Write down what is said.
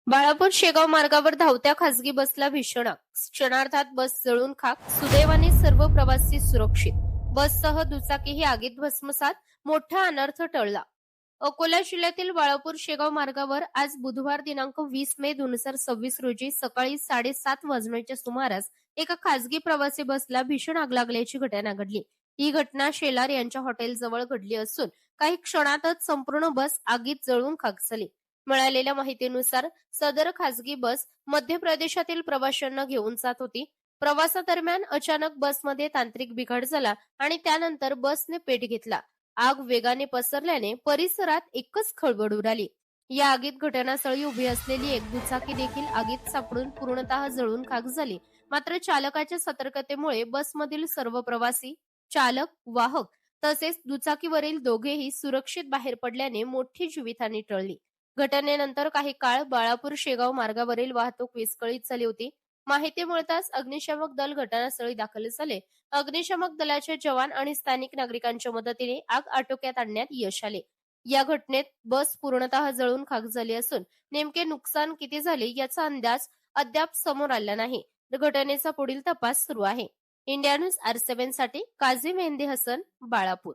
बाळापूर शेगाव मार्गावर धावत्या खासगी बसला भीषण आग. क्षणार्धात बस जळून खाक. सुदैवाने सर्व प्रवासी सुरक्षित. बससह दुचाकीही आगीत भस्मसात. मोठा अनर्थ टळला. अकोला जिल्ह्यातील बाळापूर शेगाव मार्गावर आज बुधवार दिनांक 20 मे 2026 रोजी सकाळी 7:30 वाजण्याच्या सुमारास एका खासगी प्रवासी बसला भीषण आग लागल्याची घटना घडली. ही घटना शेलार यांच्या हॉटेलजवळ घडली असून काही क्षणातच संपूर्ण बस आगीत जळून खाक झाली. मिळालेल्या माहितीनुसार सदर खासगी बस मध्य प्रदेशातील प्रवाशांना घेऊन जात होती. प्रवासादरम्यान अचानक बसमध्ये तांत्रिक बिघाड झाला आणि त्यानंतर बसने पेट घेतला. आग वेगाने पसरल्याने परिसरात एकच खळबळ उडाली. या आगीत घटनास्थळी उभी असलेली एक दुचाकी देखील आगीत सापडून पूर्णतः जळून खाक झाली. मात्र चालकाच्या सतर्कतेमुळे बसमधील सर्व प्रवासी, चालक, वाहक तसेच दुचाकीवरील दोघेही सुरक्षित बाहेर पडल्याने मोठी जीवितहानी टळली. घटनेनंतर काही काळ बाळापूर शेगाव मार्गावरील वाहतूक विस्कळीत झाली होती. माहिती मिळताच अग्निशामक दल घटनास्थळी दाखल झाले. अग्निशामक दलाचे जवान आणि स्थानिक नागरिकांच्या मदतीने आग आटोक्यात आणण्यात यश आले. या घटनेत बस पूर्णतः जळून खाक झाली असून नेमके नुकसान किती झाले याचा अंदाज अद्याप समोर आला नाही. घटनेचा पुढील तपास सुरू आहे. इंडिया न्यूज R7 साठी काझी मेहंदी हसन, बाळापूर.